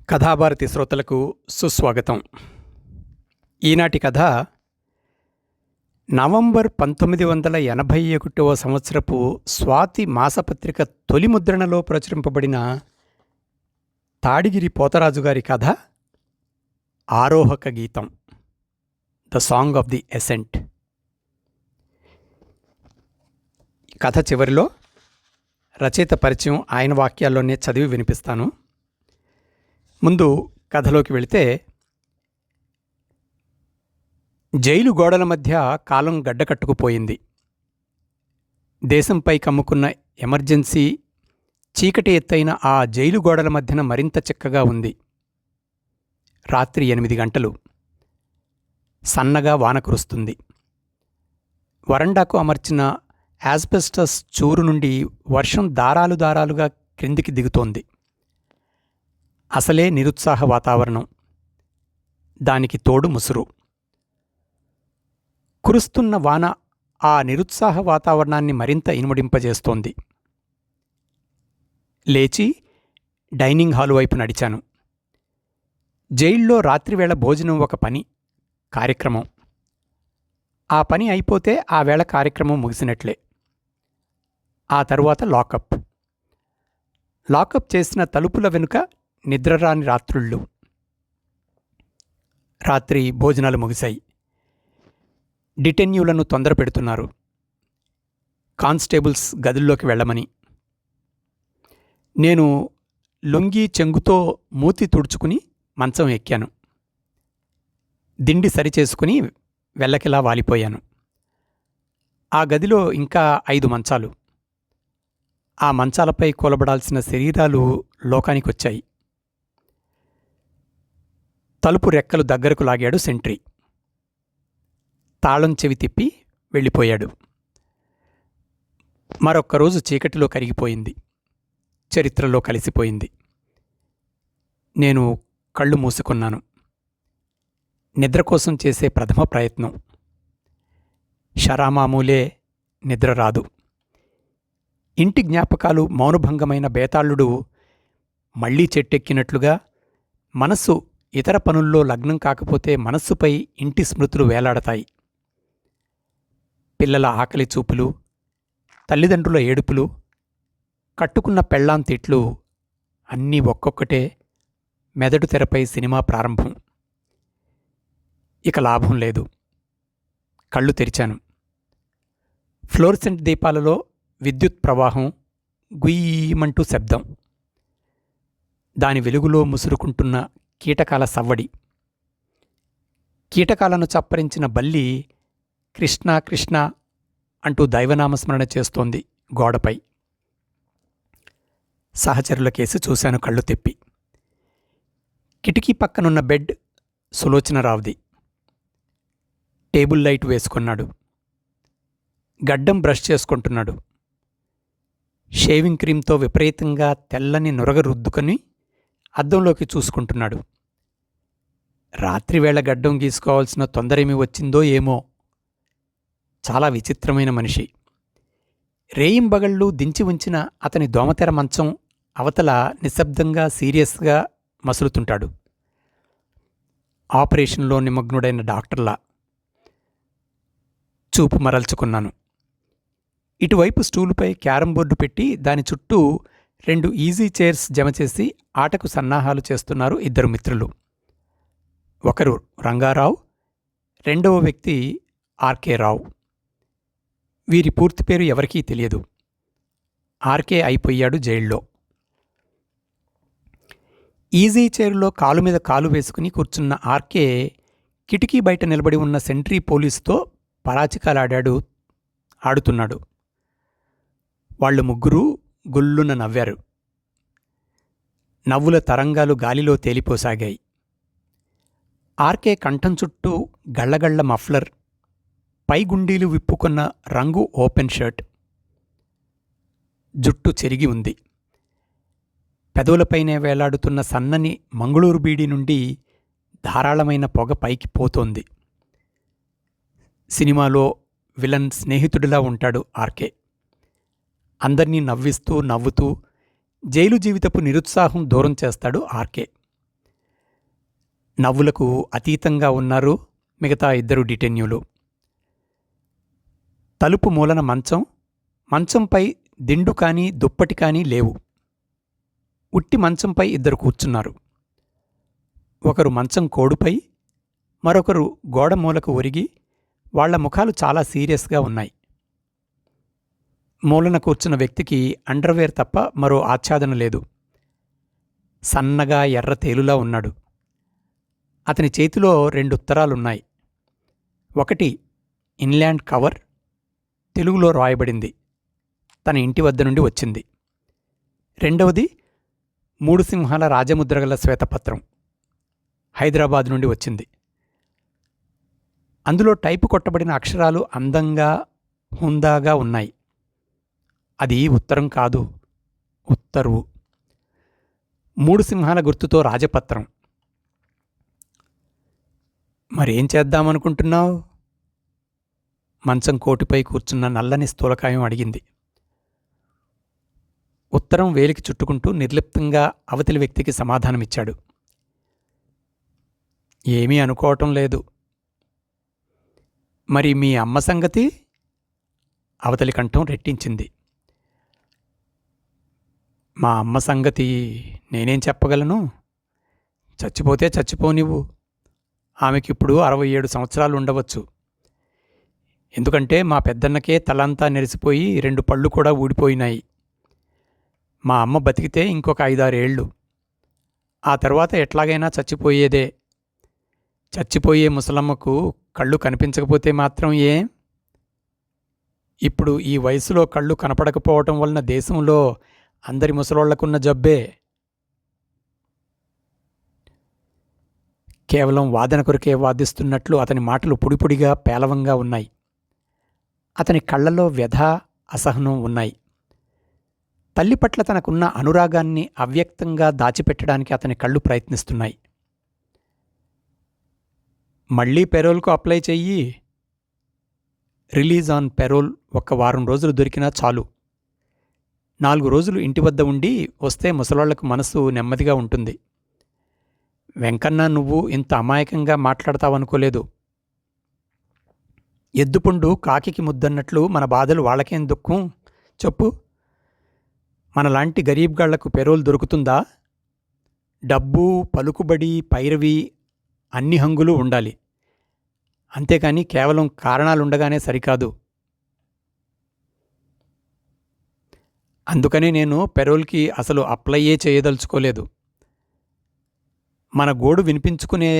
కథాభారతి శ్రోతలకు సుస్వాగతం. ఈనాటి కథ నవంబర్ 1981 సంవత్సరపు స్వాతి మాసపత్రిక తొలి ముద్రణలో ప్రచురింపబడిన తాడిగిరి పోతరాజు గారి కథ ఆరోహక గీతం, the song of the Accent. కథ చివరిలో రచయిత పరిచయం ఆయన వాక్యాల్లోనే చదివి వినిపిస్తాను. ముందు కథలోకి వెళితే, జైలు గోడల మధ్య కాలం గడ్డకట్టుకుపోయింది. దేశంపై కమ్ముకున్న ఎమర్జెన్సీ చీకటి ఎత్తైన ఆ జైలు గోడల మధ్యన మరింత చిక్కగా ఉంది. రాత్రి 8 గంటలు. సన్నగా వాన కురుస్తుంది. వరండాకు అమర్చిన యాస్బెస్టస్ చూరు నుండి వర్షం దారాలు దారాలుగా క్రిందికి దిగుతోంది. అసలే నిరుత్సాహ వాతావరణం, దానికి తోడు ముసురు. కురుస్తున్న వాన ఆ నిరుత్సాహ వాతావరణాన్ని మరింత ఇనుమడింపజేస్తోంది. లేచి డైనింగ్ హాలు వైపు నడిచాను. జైల్లో రాత్రివేళ భోజనం ఒక పని, కార్యక్రమం. ఆ పని అయిపోతే ఆ వేళ కార్యక్రమం ముగిసినట్లే. ఆ తరువాత లాకప్. లాకప్ చేసిన తలుపుల వెనుక నిద్రరాని రాత్రుళ్ళు. రాత్రి భోజనాలు ముగిశాయి. డిటెన్యూలను తొందర పెడుతున్నారు. కానిస్టేబుల్స్ గదుల్లోకి వెళ్ళమని. నేను లొంగి చెంగుతో మూతి తుడుచుకుని మంచం ఎక్కాను. దిండి సరిచేసుకుని వెళ్ళకిలా వాలిపోయాను. ఆ గదిలో ఇంకా 5 మంచాలు. ఆ మంచాలపై కూలబడాల్సిన శరీరాలు లోకానికొచ్చాయి. తలుపు రెక్కలు దగ్గరకు లాగాడు సెంట్రీ. తాళం చెవి తిప్పి వెళ్ళిపోయాడు. మరొక్కరోజు చీకటిలో కరిగిపోయింది. చరిత్రలో కలిసిపోయింది. నేను కళ్ళు మూసుకున్నాను. నిద్ర కోసం చేసే ప్రథమ ప్రయత్నం. షరామామూలే నిద్ర రాదు. ఇంటి జ్ఞాపకాలు మౌనభంగమైన బేతాళుడు మళ్లీ చెట్టెక్కినట్లుగా మనస్సు ఇతర పనుల్లో లగ్నం కాకపోతే మనస్సుపై ఇంటి స్మృతులు వేలాడతాయి. పిల్లల ఆకలి చూపులు, తల్లిదండ్రుల ఏడుపులు, కట్టుకున్న పెళ్ళాం తిట్లు అన్నీ ఒక్కొక్కటే మెదడు తెరపై సినిమా ప్రారంభం. ఇక లాభం లేదు. కళ్ళు తెరిచాను. ఫ్లోర్సెంట్ దీపాలలో విద్యుత్ ప్రవాహం, గుయ్యమంటూ శబ్దం. దాని వెలుగులో ముసురుకుంటున్న కీటకాల సవ్వడి. కీటకాలను చప్పరించిన బల్లి కృష్ణ కృష్ణ అంటూ దైవనామస్మరణ చేస్తోంది గోడపై. సహచరుల కేసి చూశాను కళ్ళు తెప్పి. కిటికీ పక్కనున్న బెడ్ సులోచనరావుది. టేబుల్ లైట్ వేసుకున్నాడు. గడ్డం బ్రష్ చేసుకుంటున్నాడు. షేవింగ్ క్రీమ్తో విపరీతంగా తెల్లని నురగ రుద్దుకొని అద్దంలోకి చూసుకుంటున్నాడు. రాత్రివేళ గడ్డం గీసుకోవాల్సిన తొందరేమి వచ్చిందో ఏమో. చాలా విచిత్రమైన మనిషి. రేయింబగళ్ళు దించి ఉంచిన అతని దోమతెర మంచం అవతల నిశ్శబ్దంగా సీరియస్గా మసులుతుంటాడు. ఆపరేషన్లో నిమగ్నుడైన డాక్టర్లా. చూపు మరల్చుకున్నాను. ఇటువైపు స్టూలుపై క్యారం బోర్డు పెట్టి దాని చుట్టూ 2 ఈజీ చైర్స్ జమచేసి ఆటకు సన్నాహాలు చేస్తున్నారు 2 మిత్రులు. ఒకరు రంగారావు, రెండవ వ్యక్తి ఆర్కే రావు. వీరి పూర్తి పేరు ఎవరికీ తెలియదు. ఆర్కే అయిపోయాడు జైల్లో. ఈజీ చైర్లో కాలు మీద కాలు వేసుకుని కూర్చున్న ఆర్కే కిటికీ బయట నిలబడి ఉన్న సెంట్రీ పోలీసుతో ఆడుతున్నాడు. వాళ్ళు ముగ్గురూ గుల్లున నవ్వారు. నవ్వుల తరంగాలు గాలిలో తేలిపోసాగాయి. ఆర్కే కంఠం చుట్టూ గళ్ళగళ్ళ మఫ్లర్, పై గుండీలు విప్పుకున్న రంగు ఓపెన్ షర్ట్. జుట్టు చెరిగి ఉంది. పెదవులపైనే వేలాడుతున్న సన్నని మంగుళూరు బీడి నుండి ధారాళమైన పొగ పైకి పోతోంది. సినిమాలో విలన్ స్నేహితుడిలా ఉంటాడు ఆర్కే. అందర్నీ నవ్విస్తూ నవ్వుతూ జైలు జీవితపు నిరుత్సాహం దూరం చేస్తాడు ఆర్కే. నవ్వులకు అతీతంగా ఉన్నారు మిగతా ఇద్దరు డిటెన్యూలు. తలుపు మూలన మంచం, మంచంపై దిండు కానీ దుప్పటి కానీ లేవు. ఉట్టి మంచంపై ఇద్దరు కూర్చున్నారు. ఒకరు మంచం కోడుపై, మరొకరు గోడ మూలకు ఒరిగి వాళ్ల ముఖాలు చాలా సీరియస్గా ఉన్నాయి. మూలన కూర్చున్న వ్యక్తికి అండర్వేర్ తప్ప మరో ఆచ్ఛాదన లేదు. సన్నగా ఎర్ర తేలులా ఉన్నాడు. అతని చేతిలో 2 ఉత్తరాలున్నాయి. ఒకటి ఇన్లాండ్ కవర్, తెలుగులో రాయబడింది, తన ఇంటి వద్ద నుండి వచ్చింది. రెండవది 3 సింహాల రాజముద్రగల శ్వేతపత్రం, హైదరాబాద్ నుండి వచ్చింది. అందులో టైపు కొట్టబడిన అక్షరాలు అందంగా హుందాగా ఉన్నాయి. అది ఉత్తరం కాదు, ఉత్తర్వు. 3 సింహాల గుర్తుతో రాజపత్రం. మరేం చేద్దామనుకుంటున్నావు? మంచం కోటిపై కూర్చున్న నల్లని స్థూలకాయం అడిగింది. ఉత్తరం వేలికి చుట్టుకుంటూ నిర్లిప్తంగా అవతలి వ్యక్తికి సమాధానమిచ్చాడు. ఏమీ అనుకోవటం లేదు. మరి మీ అమ్మ సంగతి? అవతలి కంఠం రెట్టించింది. మా అమ్మ సంగతి నేనేం చెప్పగలను? చచ్చిపోతే చచ్చిపోనివ్వు. ఆమెకిప్పుడు 67 సంవత్సరాలు ఉండవచ్చు. ఎందుకంటే మా పెద్దన్నకే తలంతా నెరిసిపోయి 2 పళ్ళు కూడా ఊడిపోయినాయి. మా అమ్మ బతికితే ఇంకొక 5-6 ఏళ్ళు. ఆ తర్వాత ఎట్లాగైనా చచ్చిపోయేదే. చచ్చిపోయే ముసలమ్మకు కళ్ళు కనిపించకపోతే మాత్రం ఏం? ఇప్పుడు ఈ వయసులో కళ్ళు కనపడకపోవటం వలన దేశంలో అందరి ముసలోళ్లకున్న జబ్బే. కేవలం వాదన కొరకే వాదిస్తున్నట్లు అతని మాటలు పొడిపొడిగా పేలవంగా ఉన్నాయి. అతని కళ్ళలో వ్యధ, అసహనం ఉన్నాయి. తల్లి పట్ల తనకున్న అనురాగాన్ని అవ్యక్తంగా దాచిపెట్టడానికి అతని కళ్ళు ప్రయత్నిస్తున్నాయి. మళ్ళీ పెరోల్కు అప్లై చెయ్యి. రిలీజ్ ఆన్ పెరోల్ 1 వారం రోజులు దొరికినా చాలు. 4 రోజులు ఇంటి వద్ద ఉండి వస్తే ముసలోళ్లకు మనసు నెమ్మదిగా ఉంటుంది. వెంకన్న, నువ్వు ఇంత అమాయకంగా మాట్లాడతావనుకోలేదు. ఎద్దుపుండు కాకికి ముద్దన్నట్లు మన బాధలు వాళ్ళకేం దుఃఖం చెప్పు. మనలాంటి గరీబ్గాళ్లకు పెరోల్ దొరుకుతుందా? డబ్బు, పలుకుబడి, పైరవి అన్ని హంగులు ఉండాలి. అంతేకాని కేవలం కారణాలుండగానే సరికాదు. అందుకని నేను పెరోల్కి అసలు అప్లైయే చేయదలుచుకోలేదు. మన గోడు వినిపించుకునే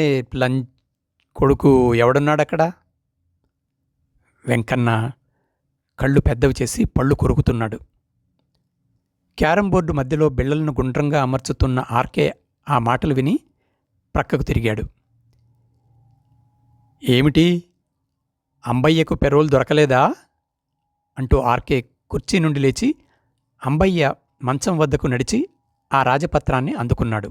కొడుకు ఎవడున్నాడక్కడ? వెంకన్న కళ్ళు పెద్దవి చేసి పళ్ళు కొరుకుతున్నాడు. క్యారం బోర్డు మధ్యలో బిళ్లలను గుండ్రంగా అమర్చుతున్న ఆర్కే ఆ మాటలు విని ప్రక్కకు తిరిగాడు. ఏమిటి, అంబయ్యకు పెరోల్ దొరకలేదా అంటూ ఆర్కే కుర్చీ నుండి లేచి అంబయ్య మంచం వద్దకు నడిచి ఆ రాజపత్రాన్ని అందుకున్నాడు.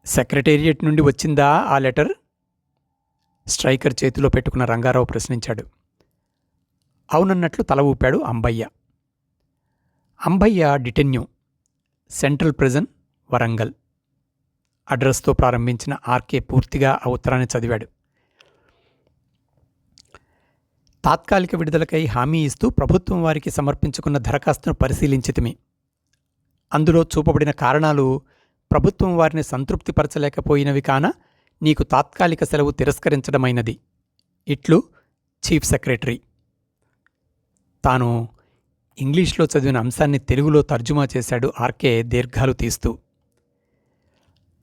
సెక్రటేరియట్ నుండి వచ్చిందా ఆ లెటర్? స్ట్రైకర్ చేతిలో పెట్టుకున్న రంగారావు ప్రశ్నించాడు. అవునన్నట్లు తల ఊపాడు Ambaiah. Ambaiah detenu, central prison, Warangal అడ్రస్తో ప్రారంభించిన ఆర్కే పూర్తిగా ఆ ఉత్తరాన్ని చదివాడు. తాత్కాలిక విడుదలకై హామీ ఇస్తూ ప్రభుత్వం వారికి సమర్పించుకున్న దరఖాస్తును పరిశీలించితిమి. అందులో చూపబడిన కారణాలు ప్రభుత్వం వారిని సంతృప్తిపరచలేకపోయినవి కాన నీకు తాత్కాలిక సెలవు తిరస్కరించడమైనది. ఇట్లు చీఫ్ సెక్రటరీ. తాను ఇంగ్లీష్లో చదివిన అంశాన్ని తెలుగులో తర్జుమా చేశాడు ఆర్కే దీర్ఘాలు తీస్తూ.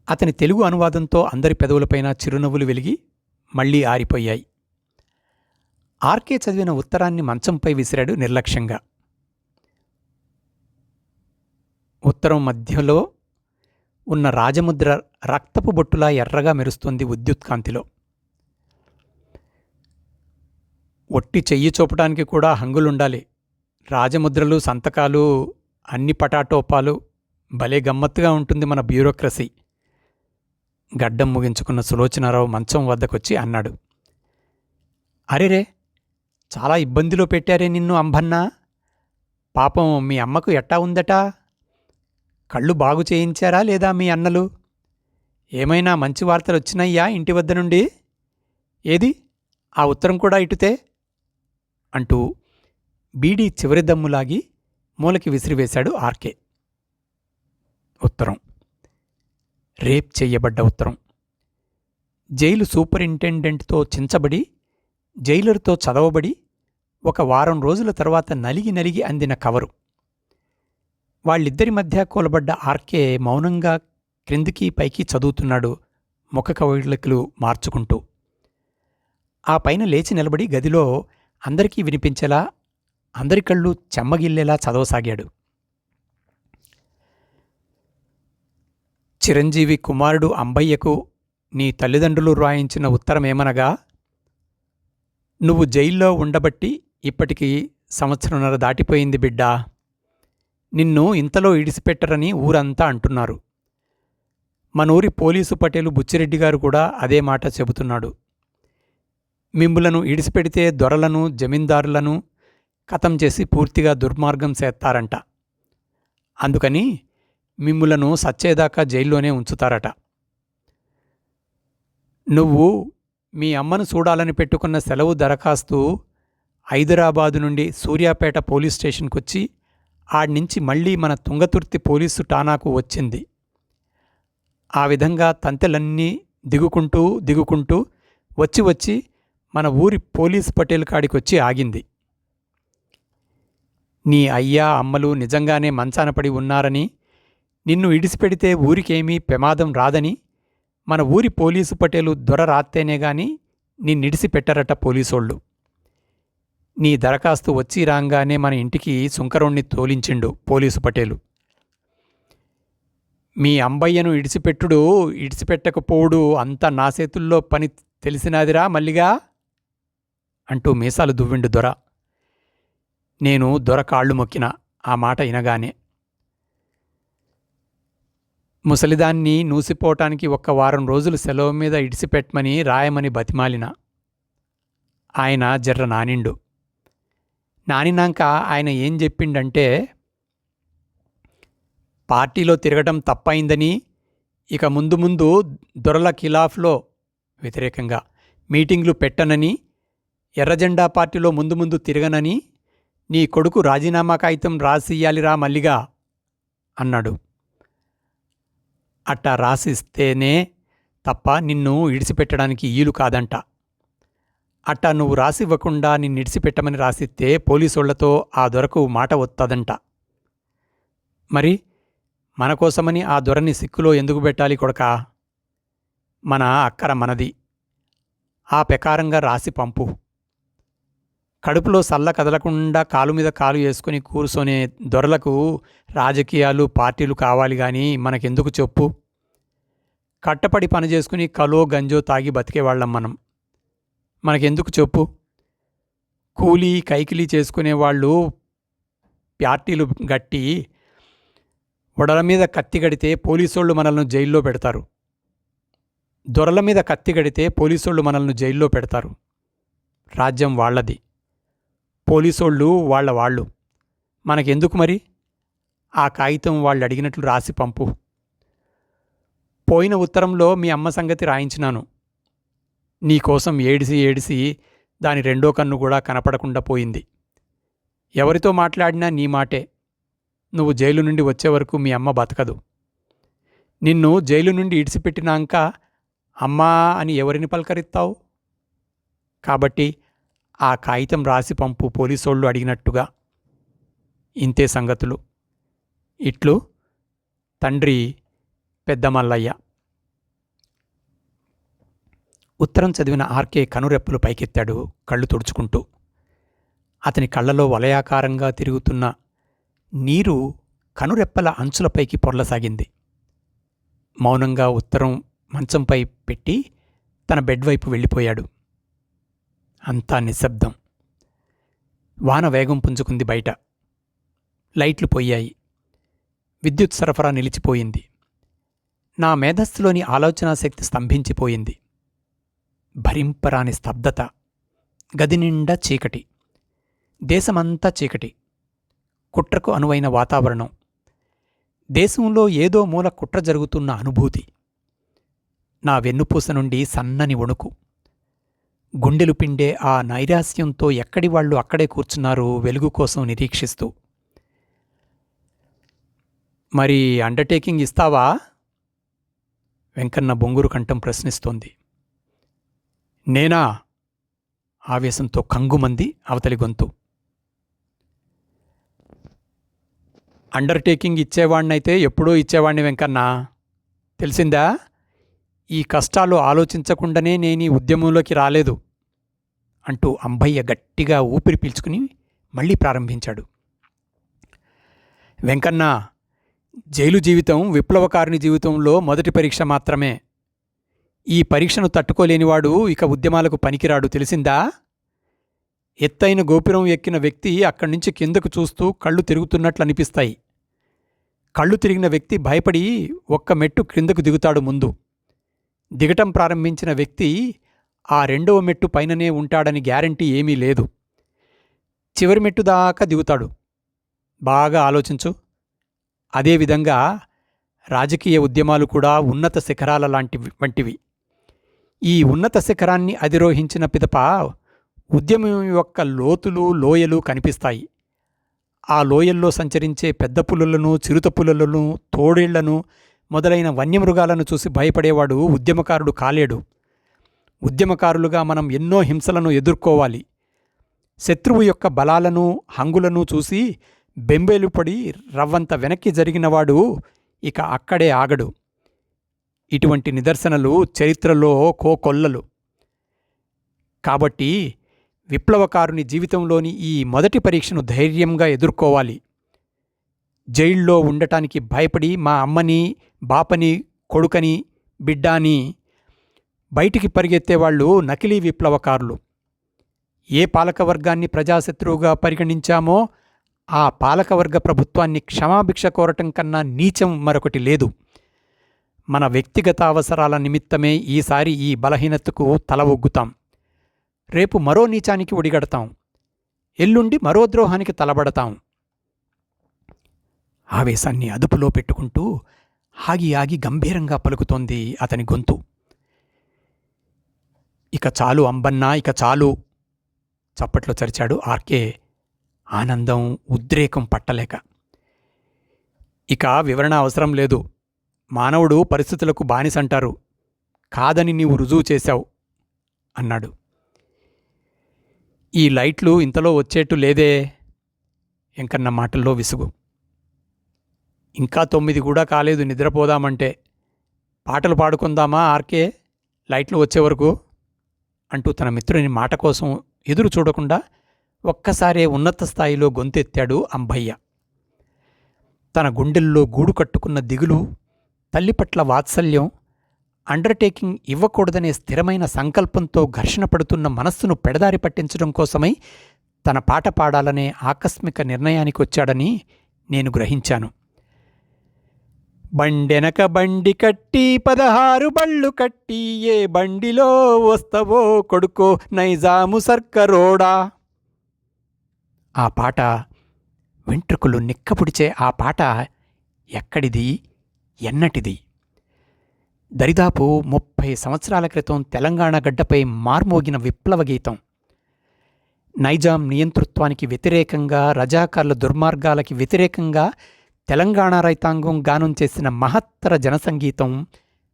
అతని తెలుగు అనువాదంతో అందరి పెదవులపైన చిరునవ్వులు వెలిగి మళ్లీ ఆరిపోయాయి. ఆర్కే చదివిన ఉత్తరాన్ని మంచంపై విసిరాడు నిర్లక్ష్యంగా. ఉత్తరం మధ్యలో ఉన్న రాజముద్ర రక్తపు బొట్టులా ఎర్రగా మెరుస్తోంది విద్యుత్కాంతిలో. ఒట్టి చెయ్యి చూపటానికి కూడా హంగులుండాలి. రాజముద్రలు, సంతకాలు, అన్ని పటాటోపాలు. భలే గమ్మత్తుగా ఉంటుంది మన బ్యూరోక్రసీ. గడ్డం ముగించుకున్న సులోచనారావు మంచం వద్దకొచ్చి అన్నాడు. అరెరే, చాలా ఇబ్బందిలో పెట్టారే నిన్ను అంబన్నా. పాపం మీ అమ్మకు ఎట్టా ఉందట? కళ్ళు బాగు చేయించారా లేదా మీ అన్నలు? ఏమైనా మంచి వార్తలు వచ్చినాయ్యా ఇంటి వద్ద నుండి? ఏది ఆ ఉత్తరం కూడా ఇటుతే అంటూ బీడీ చివరి దమ్ములాగి మూలకి విసిరివేశాడు ఆర్కే. ఉత్తరం. రేప్ చెయ్యబడ్డ ఉత్తరం. జైలు సూపరింటెండెంట్తో చించబడి, జైలర్తో చదవబడి, ఒక వారం రోజుల తర్వాత నలిగి నలిగి అందిన కవరు. వాళ్ళిద్దరి మధ్య కూలబడ్డ ఆర్కే మౌనంగా క్రిందికి పైకి చదువుతున్నాడు, ముఖ కవళికలు మార్చుకుంటూ. ఆ పైన లేచి నిలబడి గదిలో అందరికీ వినిపించేలా, అందరి కళ్ళు చెమ్మగిల్లేలా చదవసాగాడు. చిరంజీవి కుమారుడు అంబయ్యకు నీ తల్లిదండ్రులు రాయించిన ఉత్తరమేమనగా, నువ్వు జైల్లో ఉండబట్టి ఇప్పటికి 1.5 సంవత్సరం దాటిపోయింది బిడ్డా. నిన్ను ఇంతలో ఇడిసిపెట్టరని ఊరంతా అంటున్నారు. మనూరి పోలీసు పటేలు బుచ్చిరెడ్డిగారు కూడా అదే మాట చెబుతున్నాడు. మిమ్ములను ఇడిసిపెడితే దొరలను, జమీందారులను ఖతం చేసి పూర్తిగా దుర్మార్గం చేస్తారంట. అందుకని మిమ్ములను సచ్చేదాకా జైల్లోనే ఉంచుతారట. నువ్వు మీ అమ్మను చూడాలని పెట్టుకున్న సెలవు దరఖాస్తు హైదరాబాదు నుండి సూర్యాపేట పోలీస్ స్టేషన్కొచ్చి ఆడ్నించి మళ్లీ మన తుంగతుర్తి పోలీసు ఠానాకు వచ్చింది. ఆ విధంగా తంతెలన్నీ దిగుకుంటూ వచ్చి మన ఊరి పోలీసు పటేల్ కాడికొచ్చి ఆగింది. నీ అయ్యా అమ్మలు నిజంగానే మంచానపడి ఉన్నారని, నిన్ను ఇడిసిపెడితే ఊరికేమీ ప్రమాదం రాదని మన ఊరి పోలీసు పటేలు దొర రాత్తేనేగాని నిన్నిడిసిపెట్టరట పోలీసోళ్ళు. నీ దరఖాస్తు వచ్చి రాంగానే మన ఇంటికి సుంకరోణ్ణి తోలించిండు పోలీసు పటేలు. మీ అంబయ్యను ఇడిసిపెట్టకపోవుడు అంతా నా చేతుల్లో పని తెలిసినాదిరా మల్లిగా అంటూ మీసాలు దువ్విండు దొర. నేను దొర కాళ్ళు మొక్కిన ఆ మాట ఇనగానే. ముసలిదాన్ని నూసిపోవటానికి 1 వారం రోజులు సెలవు మీద ఇడిసిపెట్టమని రాయమని బతిమాలిన. ఆయన జర్ర నానిండు. నానినాక ఆయన ఏం చెప్పిండంటే, పార్టీలో తిరగటం తప్పైందని, ఇక ముందు దొరల ఖిలాఫ్లో వ్యతిరేకంగా మీటింగ్లు పెట్టనని, ఎర్రజెండా పార్టీలో ముందు తిరగనని నీ కొడుకు రాజీనామా కాగితం రాసియ్యాలిరా మల్లిగా అన్నాడు. అట్టా రాసిస్తేనే తప్ప నిన్ను ఇడిసిపెట్టడానికి ఈలు కాదంట. అట్టా నువ్వు రాసివ్వకుండా నిన్నిడిసిపెట్టమని రాసిస్తే పోలీసోళ్లతో ఆ దొరకు మాట వత్తదంట. మరి మనకోసమని ఆ దొరని సిక్కులో ఎందుకు పెట్టాలి కొడకా? మన అక్కర మనది. ఆ ప్రకారంగా రాసి పంపు. కడుపులో సల్ల కదలకుండా కాలు మీద కాలు వేసుకుని కూర్చొనే దొరలకు రాజకీయాలు, పార్టీలు కావాలి గాని మనకెందుకు చెప్పు? కట్టపడి పని చేసుకుని కలో గంజో తాగి బతికేవాళ్ళం మనం. మనకెందుకు చెప్పు? కూలీ కైకిలీ చేసుకునేవాళ్ళు పార్టీలు గట్టి ఒడల మీద కత్తి గడితే పోలీసోళ్ళు మనల్ని జైల్లో పెడతారు. దొరల మీద కత్తి గడితే పోలీసోళ్ళు మనల్ని జైల్లో పెడతారు. రాజ్యం వాళ్లది, పోలీసోళ్ళు వాళ్ళు. మనకెందుకు మరి? ఆ కాగితం వాళ్ళు అడిగినట్లు రాసి పంపు. పోయిన ఉత్తరంలో మీ అమ్మ సంగతి రాయించినాను. నీకోసం ఏడిసి దాని 2వ కన్ను కూడా కనపడకుండా పోయింది. ఎవరితో మాట్లాడినా నీ మాటే. నువ్వు జైలు నుండి వచ్చే వరకు మీ అమ్మ బతకదు. నిన్ను జైలు నుండి ఇడిసిపెట్టినాక అమ్మా అని ఎవరిని పలకరిస్తావు? కాబట్టి ఆ కాగితం రాసి పంపు పోలీసోళ్ళు అడిగినట్టుగా. ఇంతే సంగతులు. ఇట్లు తండ్రి పెద్ద మల్లయ్య. ఉత్తరం చదివిన ఆర్కే కనురెప్పలు పైకెత్తాడు, కళ్ళు తుడుచుకుంటూ. అతని కళ్ళలో వలయాకారంగా తిరుగుతున్న నీరు కనురెప్పల అంచులపైకి పొర్లసాగింది. మౌనంగా ఉత్తరం మంచంపై పెట్టి తన బెడ్ వైపు వెళ్ళిపోయాడు. అంతా నిశ్శబ్దం. వాన వేగం పుంజుకుంది బయట. లైట్లు పోయాయి. విద్యుత్ సరఫరా నిలిచిపోయింది. నా మేధస్సులోని ఆలోచనాశక్తి స్తంభించిపోయింది. భరింపరాని స్తబ్దత. గది నిండా చీకటి. దేశమంతా చీకటి. కుట్రకు అనువైన వాతావరణం. దేశంలో ఏదో మూల కుట్ర జరుగుతున్న అనుభూతి. నా వెన్నుపూస నుండి సన్నని వణుకు. గుండెలు పిండే ఆ నైరాస్యంతో ఎక్కడి వాళ్ళు అక్కడే కూర్చున్నారు వెలుగు కోసం నిరీక్షిస్తూ. మరి అండర్టేకింగ్ ఇస్తావా? వెంకన్న బొంగురు కంఠం ప్రశ్నిస్తోంది. నేనా? ఆవేశంతో కంగుమంది అవతలి గొంతు. అండర్టేకింగ్ ఇచ్చేవాణ్ణైతే ఎప్పుడూ ఇచ్చేవాణ్ణి వెంకన్నా, తెలిసిందా? ఈ కష్టాలు ఆలోచించకుండానే నేనీ ఉద్యమంలోకి రాలేదు అంటూ అంబయ్య గట్టిగా ఊపిరి పీల్చుకుని మళ్ళీ ప్రారంభించాడు. వెంకన్న, జైలు జీవితం విప్లవకారుని జీవితంలో మొదటి పరీక్ష మాత్రమే. ఈ పరీక్షను తట్టుకోలేనివాడు ఇక ఉద్యమాలకు పనికిరాడు, తెలిసిందా? ఎత్తైన గోపురం ఎక్కిన వ్యక్తి అక్కడి నుంచి కిందకు చూస్తూ కళ్ళు తిరుగుతున్నట్లు అనిపిస్తాయి. కళ్ళు తిరిగిన వ్యక్తి భయపడి ఒక్క మెట్టు క్రిందకు దిగుతాడు ముందు. దిగటం ప్రారంభించిన వ్యక్తి ఆ రెండవ మెట్టు పైననే ఉంటాడని గ్యారంటీ ఏమీ లేదు. చివరి మెట్టు దాకా దిగుతాడు. బాగా ఆలోచించు. అదేవిధంగా రాజకీయ ఉద్యమాలు కూడా ఉన్నత శిఖరాల వంటివి. ఈ ఉన్నత శిఖరాన్ని అధిరోహించిన పిదప ఉద్యమం యొక్క లోతులు లోయలు కనిపిస్తాయి. ఆ లోయల్లో సంచరించే పెద్ద పులులను, చిరుత పులులను, తోడేళ్లను మొదలైన వన్యమృగాలను చూసి భయపడేవాడు ఉద్యమకారుడు కాలేడు. ఉద్యమకారులుగా మనం ఎన్నో హింసలను ఎదుర్కోవాలి. శత్రువు యొక్క బలాలను, హంగులను చూసి బెంబేలుపడి రవ్వంత వెనక్కి జరిగినవాడు ఇక అక్కడే ఆగడు. ఇటువంటి నిదర్శనలు చరిత్రలో కోకొల్లలు. కాబట్టి విప్లవకారుని జీవితంలోని ఈ మొదటి పరీక్షను ధైర్యంగా ఎదుర్కోవాలి. జైల్లో ఉండటానికి భయపడి మా అమ్మని, బాపని, కొడుకని, బిడ్డాని బయటికి పరిగెత్తేవాళ్లు నకిలీ విప్లవకారులు. ఏ పాలకవర్గాన్ని ప్రజాశత్రువుగా పరిగణించామో ఆ పాలకవర్గ ప్రభుత్వాన్ని క్షమాభిక్ష కోరటం కన్నా నీచం మరొకటి లేదు. మన వ్యక్తిగత అవసరాల నిమిత్తమే ఈసారి ఈ బలహీనతకు తల ఒగ్గుతాం. రేపు మరో నీచానికి ఒడిగడతాం. ఎల్లుండి మరో ద్రోహానికి తలబడతాం. ఆవేశాన్ని అదుపులో పెట్టుకుంటూ ఆగి ఆగి గంభీరంగా పలుకుతోంది అతని గొంతు. ఇక చాలు అంబన్నా, ఇక చాలు. చప్పట్లో చరిచాడు ఆర్కే, ఆనందం ఉద్రేకం పట్టలేక. ఇక వివరణ అవసరం లేదు. మానవుడు పరిస్థితులకు బానిసంటారు, కాదని నీవు రుజువు చేశావు అన్నాడు. ఈ లైట్లు ఇంతలో వచ్చేట్టు లేదే. వెంకన్న మాటల్లో విసుగు. ఇంకా 9 కూడా కాలేదు, నిద్రపోదామంటే. పాటలు పాడుకుందామా ఆర్కే, లైట్లు వచ్చే వరకు అంటూ తన మిత్రుని మాట కోసం ఎదురు చూడకుండా ఒక్కసారే ఉన్నత స్థాయిలో గొంతెత్తాడు అంబయ్య. తన గుండెల్లో గూడు కట్టుకున్న దిగులు, తల్లి పట్ల వాత్సల్యం, అండర్టేకింగ్ ఇవ్వకూడదనే స్థిరమైన సంకల్పంతో ఘర్షణ పడుతున్న మనస్సును పెడదారి పట్టించడం కోసమై తన పాట పాడాలనే ఆకస్మిక నిర్ణయానికొచ్చాడని నేను గ్రహించాను. బండెనక బండి కట్టి 16 బళ్ళు కట్టి, ఏ బండిలో వస్తవో కొడుకో నైజాము సర్కరోడా. ఆ పాట, వెంట్రుకలు నిక్కపుడిచే ఆ పాట ఎక్కడిది, ఎన్నటిది? దరిదాపు 30 సంవత్సరాల క్రితం తెలంగాణ గడ్డపై మార్మోగిన విప్లవ గీతం. నైజాం నియంతృత్వానికి వ్యతిరేకంగా, రజాకార్ల దుర్మార్గాలకి వ్యతిరేకంగా తెలంగాణ రైతాంగం గానం చేసిన మహత్తర జనసంగీతం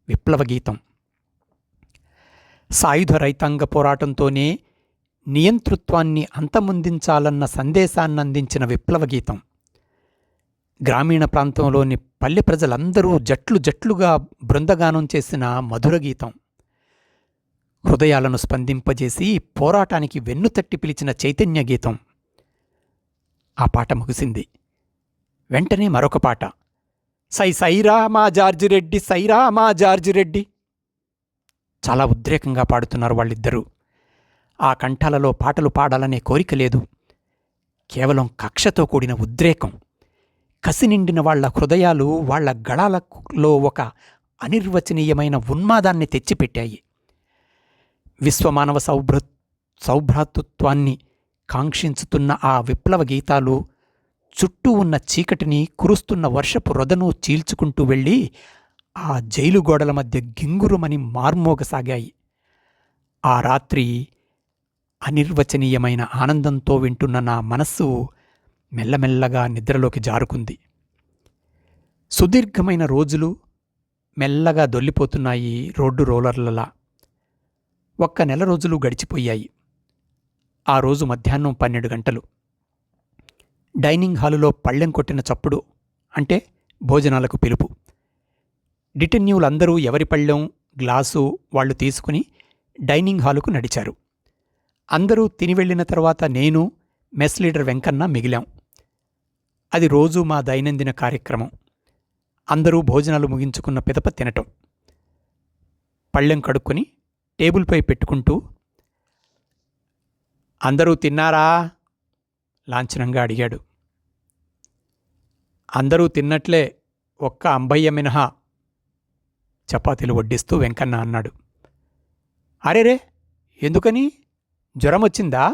విప్లవ గీతం. సాయుధ రైతాంగ పోరాటంతోనే నియంతృత్వాన్ని అంతమొందించాలన్న సందేశాన్నందించిన విప్లవ గీతం. గ్రామీణ ప్రాంతంలోని పల్లె ప్రజలందరూ జట్లు జట్లుగా బృందగానం చేసిన మధుర గీతం. హృదయాలను స్పందింపజేసి పోరాటానికి వెన్నుతట్టి పిలిచిన చైతన్య గీతం. ఆ పాట ముగిసింది. వెంటనే మరొక పాట, సై సైరా మా జార్జిరెడ్డి, సైరా మా జార్జిరెడ్డి. చాలా ఉద్రేకంగా పాడుతున్నారు వాళ్ళిద్దరూ. ఆ కంఠాలలో పాటలు పాడాలనే కోరిక లేదు, కేవలం కక్షతో కూడిన ఉద్రేకం. కసి నిండిన వాళ్ల హృదయాలు వాళ్ల గళాలలో ఒక అనిర్వచనీయమైన ఉన్మాదాన్ని తెచ్చిపెట్టాయి. విశ్వమానవ సౌభ్రాతృత్వాన్ని కాంక్షించుతున్న ఆ విప్లవ గీతాలు చుట్టూ ఉన్న చీకటిని, కురుస్తున్న వర్షపు రొదను చీల్చుకుంటూ వెళ్ళి ఆ జైలు గోడల మధ్య గింగురుమని మార్మోగసాగాయి. ఆ రాత్రి అనిర్వచనీయమైన ఆనందంతో వింటున్న నా మనస్సు మెల్లమెల్లగా నిద్రలోకి జారుకుంది. సుదీర్ఘమైన రోజులు మెల్లగా దొల్లిపోతున్నాయి రోడ్డు రోలర్లలా. 1 నెల రోజులు గడిచిపోయాయి. ఆ రోజు మధ్యాహ్నం 12 గంటలు. డైనింగ్ హాలులో పళ్ళెం కొట్టిన చప్పుడు, అంటే భోజనాలకు పిలుపు. డిటెన్యూలందరూ ఎవరి పళ్ళెం, గ్లాసు వాళ్లు తీసుకుని డైనింగ్ హాలుకు నడిచారు. అందరూ తిని వెళ్లిన తర్వాత నేను, మెస్ లీడర్ వెంకన్న మిగిలాం. అది రోజూ మా దైనందిన కార్యక్రమం. అందరూ భోజనాలు ముగించుకున్న పిదప తినటం. పళ్ళెం కడుక్కొని టేబుల్పై పెట్టుకుంటూ, అందరూ తిన్నారా లాంఛనంగా అడిగాడు. అందరూ తిన్నట్లే, ఒక్క అంబయ్య మినహా చపాతీలు వడ్డిస్తూ వెంకన్న అన్నాడు. అరేరే, ఎందుకని? జ్వరం వచ్చిందా?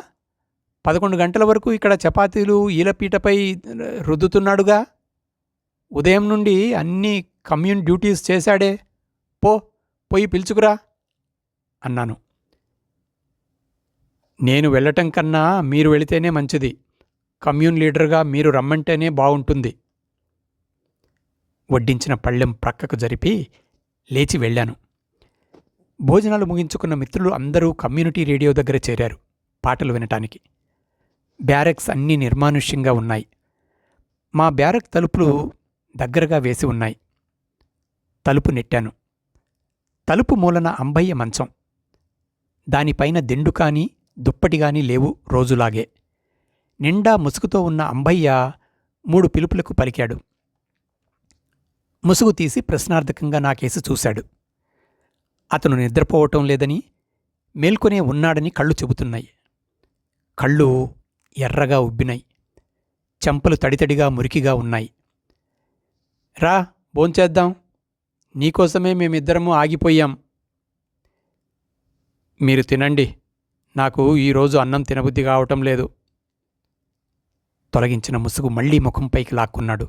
11 గంటల వరకు ఇక్కడ చపాతీలు ఈలపీటపై రుద్దుతున్నాడుగా. ఉదయం నుండి అన్ని కమ్యూన్ డ్యూటీస్ చేశాడే. పోయి పిలుచుకురా అన్నాను. నేను వెళ్ళటం కన్నా మీరు వెళితేనే మంచిది. కమ్యూన్ లీడర్గా మీరు రమ్మంటేనే బావుంటుంది. వడ్డించిన పళ్ళెం ప్రక్కకు జరిపి లేచి వెళ్ళాను. భోజనాలు ముగించుకున్న మిత్రులు అందరూ కమ్యూనిటీ రేడియో దగ్గర చేరారు పాటలు వినటానికి. బ్యారెక్స్ అన్నీ నిర్మానుష్యంగా ఉన్నాయి. మా బ్యారెక్ తలుపులు దగ్గరగా వేసి ఉన్నాయి. తలుపు నెట్టాను. తలుపు మూలన అంబయ్య మంచం. దానిపైన దిండు కానీ దుప్పటిగాని లేవు రోజులాగే. నిండా ముసుగుతో ఉన్న అంబయ్య 3 పిలుపులకు పలికాడు. ముసుగు తీసి ప్రశ్నార్థకంగా నాకేసి చూశాడు. అతను నిద్రపోవటం లేదని, మేల్కొనే ఉన్నాడని కళ్ళు చెబుతున్నాయి. కళ్ళు ఎర్రగా ఉబ్బినాయి. చెంపలు తడితడిగా మురికిగా ఉన్నాయి. రా, భోంచేద్దాం. నీకోసమే మేమిద్దరము ఆగిపోయాం. మీరు తినండి. నాకు ఈరోజు అన్నం తినబుద్ధి కావటం లేదు. తొలగించిన ముసుగు మళ్లీ ముఖంపైకి లాక్కున్నాడు.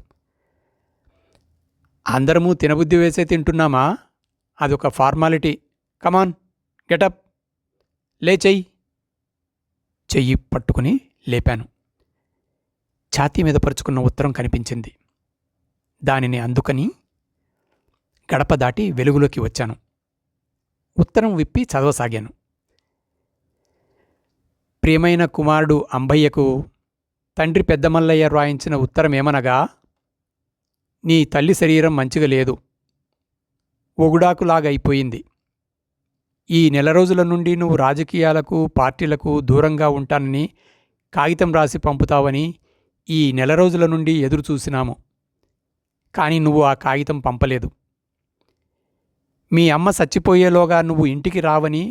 అందరమూ తినబుద్ధి వేసే తింటున్నామా? అదొక ఫార్మాలిటీ. కమాన్, గెటప్, లేచెయ్యి. చెయ్యి పట్టుకుని లేపాను. ఛాతీ మీద పరుచుకున్న ఉత్తరం కనిపించింది. దానిని అందుకని గడప దాటి వెలుగులోకి వచ్చాను. ఉత్తరం విప్పి చదవసాగాను. ప్రియమైన కుమారుడు అంబయ్యకు తండ్రి పెద్దమల్లయ్య రాయించిన ఉత్తరమేమనగా, నీ తల్లి శరీరం మంచిగా లేదు, ఒగుడాకులాగైపోయింది. ఈ 1 నెల రోజుల నుండి నువ్వు రాజకీయాలకు, పార్టీలకు దూరంగా ఉంటానని కాగితం రాసి పంపుతావని ఈ 1 నెల రోజుల నుండి ఎదురుచూసినాము. కానీ నువ్వు ఆ కాగితం పంపలేదు. మీ అమ్మ చచ్చిపోయేలోగా నువ్వు ఇంటికి రావని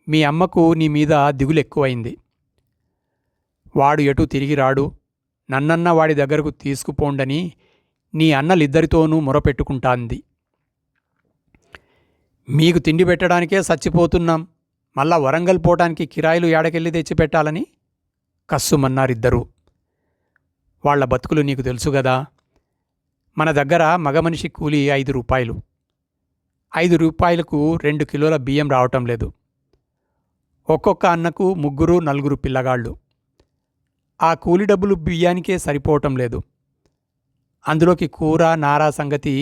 మీ అమ్మకు నీ మీద దిగులెక్కువైంది. వాడు ఎటూ తిరిగి రాడు, నన్నన్న వాడి దగ్గరకు తీసుకుపోండని నీ అన్నలిద్దరితోనూ మొరపెట్టుకుంటాంది. మీకు తిండి పెట్టడానికే చచ్చిపోతున్నాం, మళ్ళా వరంగల్ పోవటానికి కిరాయిలు ఏడకెళ్ళి తెచ్చిపెట్టాలని కస్సుమన్నారిద్దరూ. వాళ్ల బతుకులు నీకు తెలుసుగదా. మన దగ్గర మగమనిషి కూలి 5 రూపాయలు. 5 రూపాయలకు 2 కిలోల బియ్యం రావటం లేదు. ఒక్కొక్క అన్నకు 3, 4 పిల్లగాళ్ళు. ఆ కూలి డబ్బులు బియ్యానికే సరిపోవటం లేదు. అందులోకి కూర, నారా సంగతి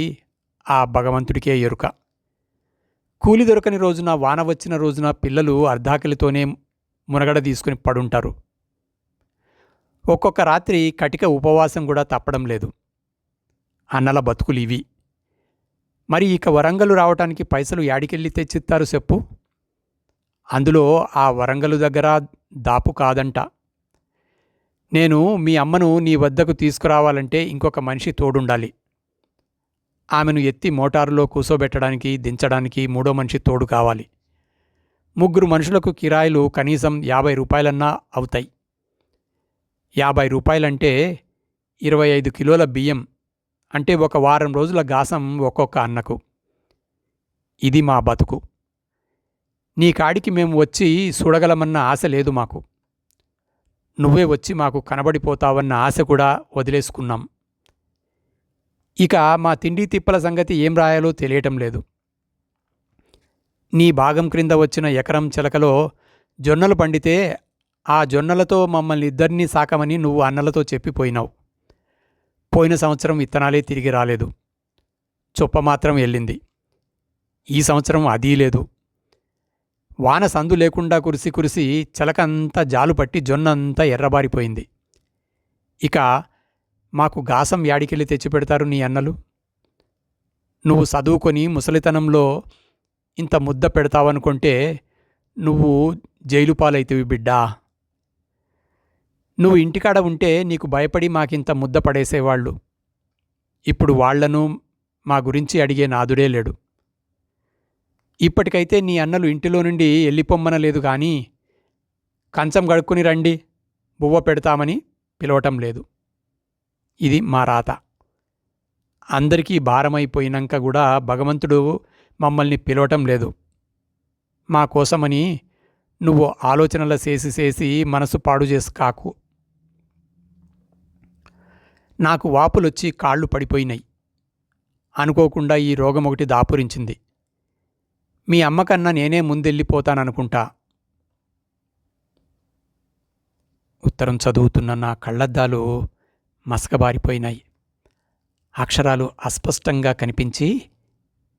ఆ భగవంతుడికే ఎరుక. కూలి దొరకని రోజున, వాన వచ్చిన రోజున పిల్లలు అర్ధాకలితోనే మునగడ తీసుకుని పడుంటారు. ఒక్కొక్క రాత్రి కటిక ఉపవాసం కూడా తప్పడం లేదు. అన్నల బతుకులివి. మరి ఇక వరంగలు రావటానికి పైసలు యాడికెళ్ళి తెచ్చిస్తారు చెప్పు? అందులో ఆ వరంగలు దగ్గర దాపు కాదంట. నేను మీ అమ్మను నీ వద్దకు తీసుకురావాలంటే ఇంకొక మనిషి తోడుండాలి. ఆమెను ఎత్తి మోటారులో కూసోబెట్టడానికి, దించడానికి 3వ మనిషి తోడు కావాలి. 3 మనుషులకు కిరాయిలు కనీసం 50 రూపాయలన్నా అవుతాయి. 50 రూపాయలంటే 25 కిలోల బియ్యం, అంటే 1 వారం రోజుల గాసం ఒక్కొక్క అన్నకు. ఇది మా బతుకు. నీ కాడికి మేము వచ్చి చూడగలమన్న ఆశ లేదు మాకు. నువ్వే వచ్చి మాకు కనబడిపోతావన్న ఆశ కూడా వదిలేసుకున్నాం. ఇక మా తిండి తిప్పల సంగతి ఏం రాయాలో తెలియటం లేదు. నీ భాగం క్రింద వచ్చిన ఎకరం చిలకలో జొన్నలు పండితే ఆ జొన్నలతో మమ్మల్ని ఇద్దరినీ సాకమని నువ్వు అన్నలతో చెప్పిపోయినావు. పోయిన సంవత్సరం విత్తనాలే తిరిగి రాలేదు, చొప్ప మాత్రం వెళ్ళింది. ఈ సంవత్సరం అదీ లేదు. వాన సందు లేకుండా కురిసి కురిసి చిలకంతా జాలుపట్టి జొన్నంతా ఎర్రబారిపోయింది. ఇక మాకు గాసం యాడికెళ్ళి తెచ్చిపెడతారు నీ అన్నలు? నువ్వు చదువుకొని ముసలితనంలో ఇంత ముద్ద పెడతావనుకుంటే నువ్వు జైలు పాలైతివి బిడ్డా. నువ్వు ఇంటికాడ ఉంటే నీకు భయపడి మాకింత ముద్ద పడేసేవాళ్ళు. ఇప్పుడు వాళ్లను మా గురించి అడిగే నాదుడే లేడు. ఇప్పటికైతే నీ అన్నలు ఇంటిలో నుండి వెళ్ళిపోమ్మనలేదు కానీ కంచం గడుక్కుని రండి బువ్వ పెడతామని పిలవటం లేదు. ఇది మా రాత. అందరికీ భారమైపోయినాక కూడా భగవంతుడు మమ్మల్ని పిలవటం లేదు. మా కోసమని నువ్వు ఆలోచనలు చేసి మనసు పాడు చేసి కాకు. నాకు వాపులొచ్చి కాళ్ళు పడిపోయినాయి. అనుకోకుండా ఈ రోగం ఒకటి దాపురించింది. మీ అమ్మకన్నా నేనే ముందెళ్ళిపోతాననుకుంటా. ఉత్తరం చదువుతున్న నా కళ్ళద్దాలు మసకబారిపోయినాయి. అక్షరాలు అస్పష్టంగా కనిపించి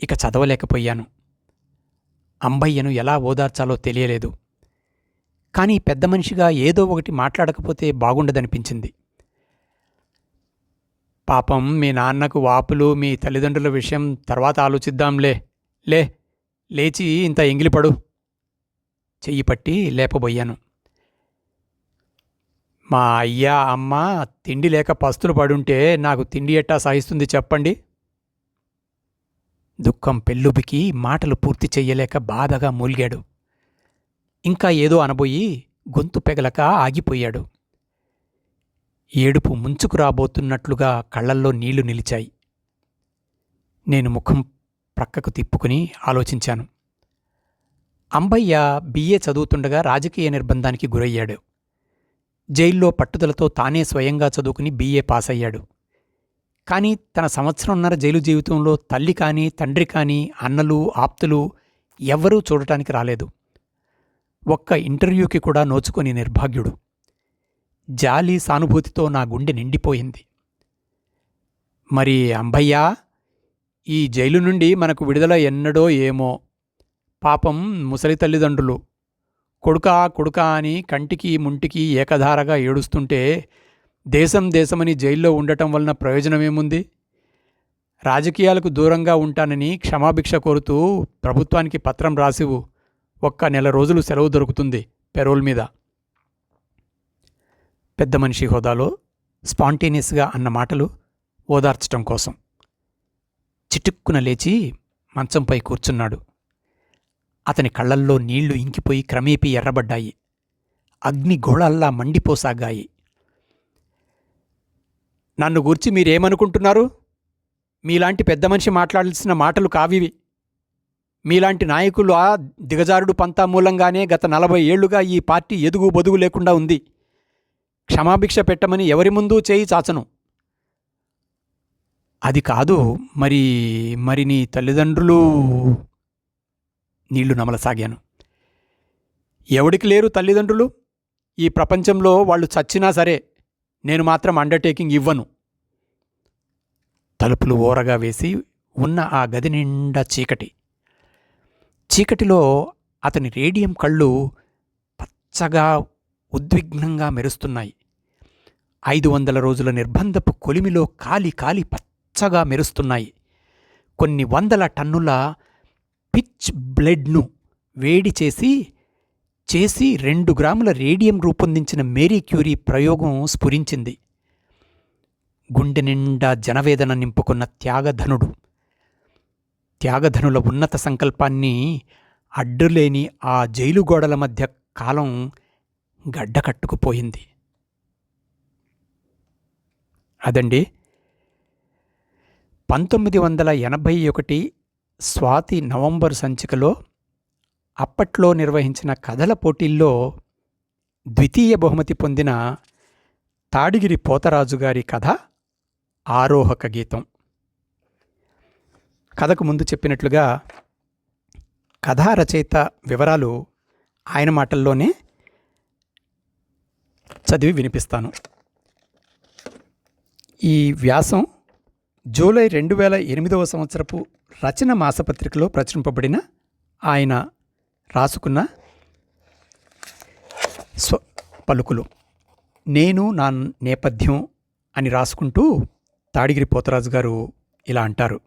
ఇక చదవలేకపోయాను. అంబయ్యను ఎలా ఓదార్చాలో తెలియలేదు. కానీ పెద్ద మనిషిగా ఏదో ఒకటి మాట్లాడకపోతే బాగుండదనిపించింది. పాపం మీ నాన్నకు వాపులు, మీ తల్లిదండ్రుల విషయం తర్వాత ఆలోచిద్దాంలే. లేచి ఇంత ఎంగిలిపడు. చెయ్యి పట్టి లేపబోయాను. మా అయ్యా అమ్మ తిండి లేక పస్తులు పడుంటే నాకు తిండి ఎట్టా సాయిస్తుంది చెప్పండి. దుఃఖం పెళ్ళుబికి మాటలు పూర్తి చెయ్యలేక బాధగా మూల్గాడు. ఇంకా ఏదో అనబోయి గొంతు పెగలక ఆగిపోయాడు. ఏడుపు ముంచుకు రాబోతున్నట్లుగా కళ్లల్లో నీళ్లు నిలిచాయి. నేను ముఖం ప్రక్కకు తిప్పుకుని ఆలోచించాను. అంబయ్య బిఏ చదువుతుండగా రాజకీయ నిర్బంధానికి గురయ్యాడు. జైల్లో పట్టుదలతో తానే స్వయంగా చదువుకుని బిఏ పాస్ అయ్యాడు. కానీ తన సంవత్సరంన్నర జైలు జీవితంలో తల్లి కానీ తండ్రి కానీ అన్నలు ఆప్తులు ఎవ్వరూ చూడటానికి రాలేదు. ఒక్క ఇంటర్వ్యూకి కూడా నోచుకొని నిర్భాగ్యుడు. జాలి సానుభూతితో నా గుండె నిండిపోయింది. మరి అంబయ్యా, ఈ జైలు నుండి మనకు విడుదల ఎన్నడో ఏమో. పాపం ముసలి తల్లిదండ్రులు కొడుకా అని కంటికి ముంటికి ఏకధారగా ఏడుస్తుంటే దేశమని జైల్లో ఉండటం వలన ప్రయోజనమేముంది? రాజకీయాలకు దూరంగా ఉంటానని క్షమాభిక్ష కోరుతూ ప్రభుత్వానికి పత్రం రాసివు. ఒక్క నెల రోజులు సెలవు దొరుకుతుంది పెరోల్ మీద. పెద్ద మనిషి హోదాలో స్పాంటేనియస్గా అన్న మాటలు ఓదార్చటం కోసం చిటుక్కున లేచి మంచంపై కూర్చున్నాడు. అతని కళ్లల్లో నీళ్లు ఇంకిపోయి క్రమేపీ ఎర్రబడ్డాయి. అగ్నిగోళాల్లా మండిపోసాగాయి. నన్ను గూర్చి మీరేమనుకుంటున్నారు? మీలాంటి పెద్ద మనిషి మాట్లాడాల్సిన మాటలు కావివి. మీలాంటి నాయకులు ఆ దిగజారుడు పంతా మూలంగానే గత 40 ఏళ్లుగా ఈ పార్టీ ఎదుగు బొదుగు లేకుండా ఉంది. క్షమాభిక్ష పెట్టమని ఎవరి ముందూ చేయి చాచను. అది కాదు, మరి నీ తల్లిదండ్రులు? నీళ్లు నమలసాగాను. ఎవడికి లేరు తల్లిదండ్రులు? ఈ ప్రపంచంలో వాళ్ళు చచ్చినా సరే నేను మాత్రం అండర్టేకింగ్ ఇవ్వను. తలుపులు ఓరగా వేసి ఉన్న ఆ గది నిండా చీకటి. చీకటిలో అతని రేడియం కళ్ళు పచ్చగా ఉద్విగ్నంగా మెరుస్తున్నాయి. 500 రోజుల నిర్బంధపు కొలిమిలో కాలి పచ్చగా మెరుస్తున్నాయి. కొన్ని వందల టన్నుల పిచ్ బ్లడ్ను వేడి చేసి 2 గ్రాముల రేడియం రూపొందించిన మేరీ క్యూరీ ప్రయోగం స్ఫురించింది. గుండె నిండా జనవేదన నింపుకున్న త్యాగధనుల ఉన్నత సంకల్పాన్ని అడ్డులేని ఆ జైలు గోడల మధ్య కాలం గడ్డకట్టుకుపోయింది. అదండి 1981 స్వాతి నవంబరు సంచికలో అప్పట్లో నిర్వహించిన కథల పోటీల్లో ద్వితీయ బహుమతి పొందిన తాడిగిరి పోతరాజు గారి కథ ఆరోహక గీతం. కథకు ముందు చెప్పినట్లుగా కథా రచయిత వివరాలు ఆయన మాటల్లోనే చదివి వినిపిస్తాను. ఈ వ్యాసం జూలై 2008 సంవత్సరపు రచన మాసపత్రికలో ప్రచురింపబడిన ఆయన రాసుకున్న పలుకులు. నేను నా నేపథ్యం అని రాసుకుంటూ తాడిగిరి పోతరాజు గారు ఇలా అంటారు.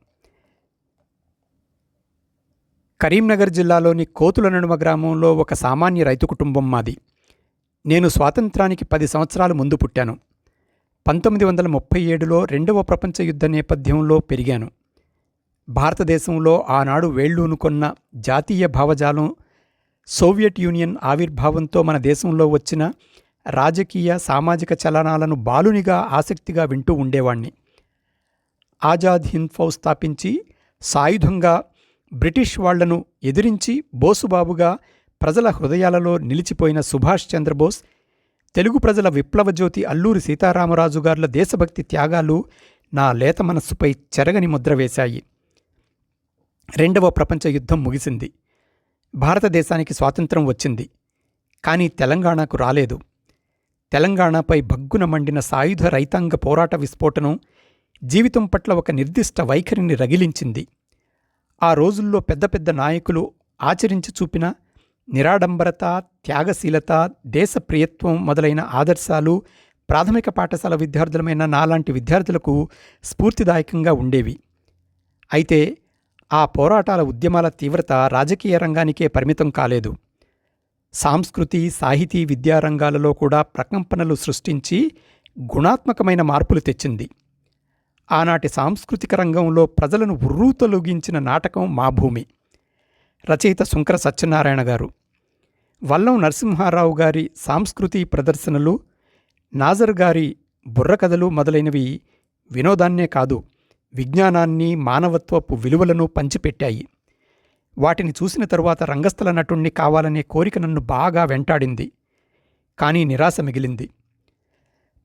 కరీంనగర్ జిల్లాలోని కోతుల నడుమ గ్రామంలో ఒక సామాన్య రైతు కుటుంబం మాది. నేను స్వాతంత్రానికి 10 సంవత్సరాల ముందు పుట్టాను. 1937లో 2వ ప్రపంచ యుద్ధ నేపథ్యంలో పెరిగాను. భారతదేశంలో ఆనాడు వేళ్ళూనుకొన్న జాతీయ భావజాలం, సోవియట్ యూనియన్ ఆవిర్భావంతో మన దేశంలో వచ్చిన రాజకీయ సామాజిక చలనాలను బాలునిగా ఆసక్తిగా వింటూ ఉండేవాణ్ణి. ఆజాద్ హింద్ ఫౌజ్ స్థాపించి సాయుధంగా బ్రిటిష్ వాళ్లను ఎదిరించి బోసుబాబుగా ప్రజల హృదయాలలో నిలిచిపోయిన సుభాష్ చంద్రబోస్, తెలుగు ప్రజల విప్లవజ్యోతి అల్లూరి సీతారామరాజు గార్ల దేశభక్తి త్యాగాలు నా లేత మనస్సుపై చెరగని ముద్ర వేశాయి. 2వ ప్రపంచ యుద్ధం ముగిసింది. భారతదేశానికి స్వాతంత్రం వచ్చింది. కానీ తెలంగాణకు రాలేదు. తెలంగాణపై భగ్గున మండిన సాయుధ రైతాంగ పోరాట విస్ఫోటనం జీవితం పట్ల ఒక నిర్దిష్ట వైఖరిని రగిలించింది. ఆ రోజుల్లో పెద్ద పెద్ద నాయకులు ఆచరించి చూపిన నిరాడంబరత, త్యాగశీలత, దేశప్రియత్వం మొదలైన ఆదర్శాలు ప్రాథమిక పాఠశాల విద్యార్థులమైన నాలాంటి విద్యార్థులకు స్ఫూర్తిదాయకంగా ఉండేవి. అయితే ఆ పోరాటాల ఉద్యమాల తీవ్రత రాజకీయ రంగానికే పరిమితం కాలేదు. సాంస్కృతి, సాహితీ, విద్యారంగాలలో కూడా ప్రకంపనలు సృష్టించి గుణాత్మకమైన మార్పులు తెచ్చింది. ఆనాటి సాంస్కృతిక రంగంలో ప్రజలను ఉర్రూతలూగించిన నాటకం మా భూమి. రచయిత సుంకర సత్యనారాయణ గారు. వల్లం నరసింహారావు గారి సాంస్కృతి ప్రదర్శనలు, నాజర్ గారి బుర్రకథలు మొదలైనవి వినోదాన్నే కాదు, విజ్ఞానాన్ని, మానవత్వపు విలువలను పంచిపెట్టాయి. వాటిని చూసిన తరువాత రంగస్థల నటుణ్ణి కావాలనే కోరిక నన్ను బాగా వెంటాడింది. కానీ నిరాశ మిగిలింది.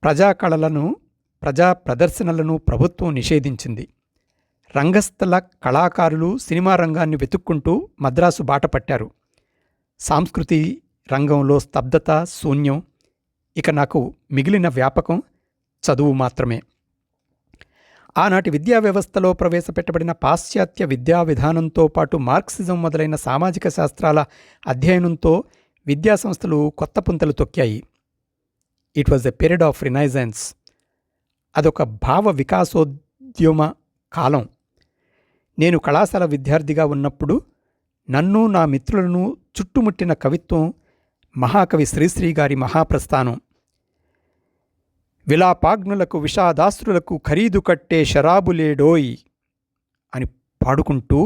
ప్రజాకళలను, ప్రజా ప్రదర్శనలను ప్రభుత్వం నిషేధించింది. రంగస్థల కళాకారులు సినిమా రంగాన్ని వెతుక్కుంటూ మద్రాసు బాట పట్టారు. సాంస్కృతి రంగంలో స్తబ్దత, శూన్యం. ఇక నాకు మిగిలిన వ్యాపకం చదువు మాత్రమే. ఆనాటి విద్యా వ్యవస్థలో ప్రవేశపెట్టబడిన పాశ్చాత్య విద్యా విధానంతో పాటు మార్క్సిజం మొదలైన సామాజిక శాస్త్రాల అధ్యయనంతో విద్యాసంస్థలు కొత్త పుంతలు తొక్కాయి. It was a period of renaissance. అదొక భావ వికాసోద్యమ కాలం. నేను కళాశాల విద్యార్థిగా ఉన్నప్పుడు నన్ను, నా మిత్రులను చుట్టుముట్టిన కవిత్వం మహాకవి శ్రీశ్రీ గారి మహాప్రస్థానం. విలాపాగ్నులకు, విషాదాస్త్రులకు ఖరీదు కట్టే షరాబులేడోయ్ అని పాడుకుంటూ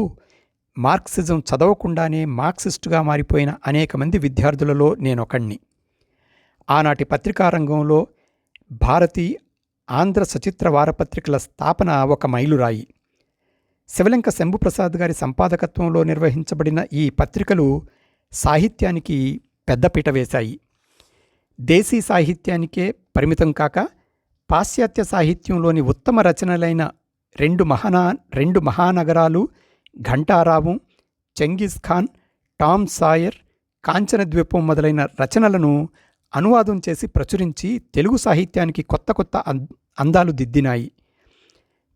మార్క్సిజం చదవకుండానే మార్క్సిస్టుగా మారిపోయిన అనేక మంది విద్యార్థులలో నేనొకణ్ణి. ఆనాటి పత్రికారంగంలో భారతి, ఆంధ్ర సచిత్ర వారపత్రికల స్థాపన ఒక మైలురాయి. శివలంక శంభుప్రసాద్ గారి సంపాదకత్వంలో నిర్వహించబడిన ఈ పత్రికలు సాహిత్యానికి పెద్దపీట వేశాయి. దేశీ సాహిత్యానికే పరిమితం కాక పాశ్చాత్య సాహిత్యంలోని ఉత్తమ రచనలైన రెండు మహానగరాలు, ఘంటారావం, చెంగిస్ ఖాన్, టామ్ సాయర్, కాంచనద్వీపం మొదలైన రచనలను అనువాదం చేసి ప్రచురించి తెలుగు సాహిత్యానికి కొత్త కొత్త అందాలు దిద్దినాయి.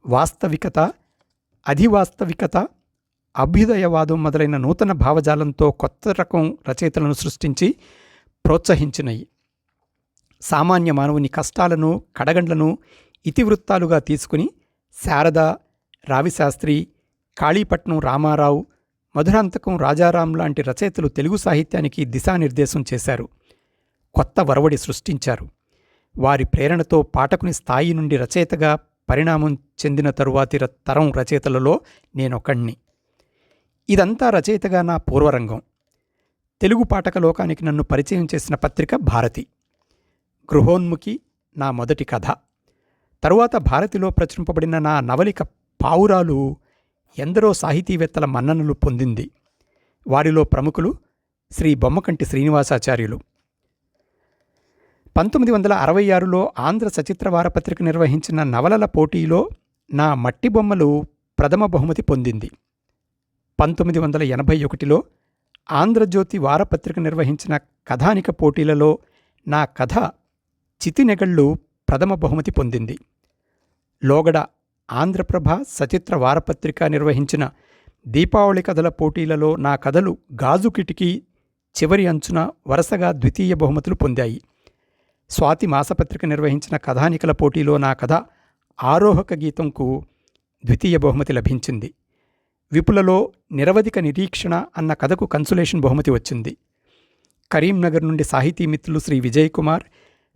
వాస్తవికత, అధివాస్తవికత, అభ్యుదయవాదం మొదలైన నూతన భావజాలంతో కొత్త రకం రచయితలను సృష్టించి ప్రోత్సహించినాయి. సామాన్య మానవుని కష్టాలను, కడగండ్లను ఇతివృత్తాలుగా తీసుకుని శారద, రావిశాస్త్రి, కాళీపట్నం రామారావు, మధురాంతకం రాజారాం లాంటి రచయితలు తెలుగు సాహిత్యానికి దిశానిర్దేశం చేశారు. కొత్త వరవడి సృష్టించారు. వారి ప్రేరణతో పాఠకుని స్థాయి నుండి రచయితగా పరిణామం చెందిన తరువాతి తరం రచయితలలో నేనొకణ్ణి. ఇదంతా రచయితగా నా పూర్వరంగం. తెలుగు పాఠక లోకానికి నన్ను పరిచయం చేసిన పత్రిక భారతి. గృహోన్ముఖి నా మొదటి కథ. తరువాత భారతిలో ప్రచురింపబడిన నా నవలిక పావురాలు ఎందరో సాహితీవేత్తల మన్ననలు పొందింది. వారిలో ప్రముఖులు శ్రీ బొమ్మకంటి శ్రీనివాసాచార్యులు. 1966లో ఆంధ్ర సచిత్ర వారపత్రిక నిర్వహించిన నవలల పోటీలో నా మట్టి బొమ్మలు ప్రథమ బహుమతి పొందింది. 1981లో ఆంధ్రజ్యోతి వారపత్రిక నిర్వహించిన కథానిక పోటీలలో నా కథ చితినెగళ్ళు ప్రథమ బహుమతి పొందింది. లోగడ ఆంధ్రప్రభ సచిత్ర వారపత్రిక నిర్వహించిన దీపావళి కథల పోటీలలో నా కథలు గాజు కిటికీ, చివరి అంచున వరుసగా ద్వితీయ బహుమతులు పొందాయి. స్వాతి మాసపత్రిక నిర్వహించిన కథానికల పోటీలో నా కథ ఆరోహక గీతంకు ద్వితీయ బహుమతి లభించింది. విపులలో నిరవధిక నిరీక్షణ అన్న కథకు కన్సులేషన్ బహుమతి వచ్చింది. కరీంనగర్ నుండి సాహితీ మిత్రులు శ్రీ విజయ్ కుమార్,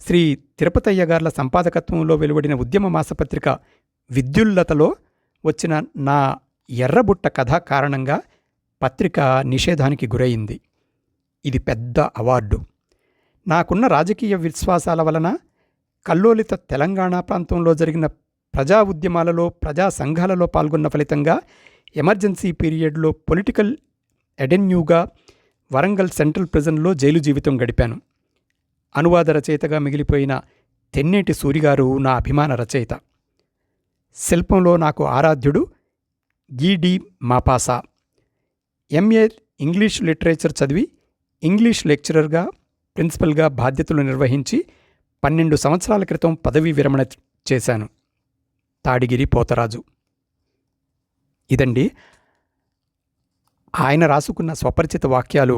శ్రీ తిరుపతయ్య గార్ల సంపాదకత్వంలో వెలువడిన ఉద్యమ మాసపత్రిక విద్యుల్లతలో వచ్చిన నా ఎర్రబుట్ట కథ కారణంగా పత్రిక నిషేధానికి గురయింది. ఇది పెద్ద అవార్డు. నాకున్న రాజకీయ విశ్వాసాల వలన కల్లోలిత తెలంగాణ ప్రాంతంలో జరిగిన ప్రజా ఉద్యమాలలో, ప్రజా సంఘాలలో పాల్గొన్న ఫలితంగా ఎమర్జెన్సీ పీరియడ్లో పొలిటికల్ ఎడెన్యూగా వరంగల్ సెంట్రల్ ప్రిజన్లో జైలు జీవితం గడిపాను. అనువాద రచయితగా మిగిలిపోయిన తెన్నేటి సూరిగారు నా అభిమాన రచయిత. శిల్పంలో నాకు ఆరాధ్యుడు గిడి మాపాసా. ఎంఏ ఇంగ్లీష్ లిటరేచర్ చదివి ఇంగ్లీష్ లెక్చరర్గా, ప్రిన్సిపల్గా బాధ్యతలు నిర్వహించి 12 సంవత్సరాల క్రితం పదవీ విరమణ చేశాను. తాడిగిరి పోతరాజు. ఇదండి ఆయన రాసుకున్న స్వపరిచిత వాక్యాలు.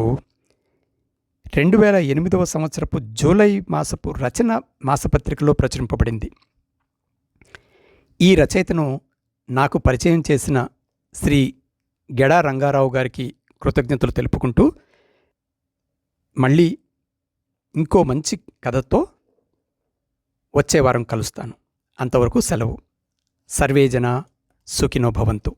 2008వ సంవత్సరపు జూలై మాసపు రచన మాసపత్రికలో ప్రచురింపబడింది. ఈ రచయితను నాకు పరిచయం చేసిన శ్రీ గెడా రంగారావు గారికి కృతజ్ఞతలు తెలుపుకుంటూ మళ్ళీ ఇంకో మంచి కథతో వచ్చే వారం కలుస్తాను. అంతవరకు సెలవు. సర్వేజన సుఖినో భవంతు.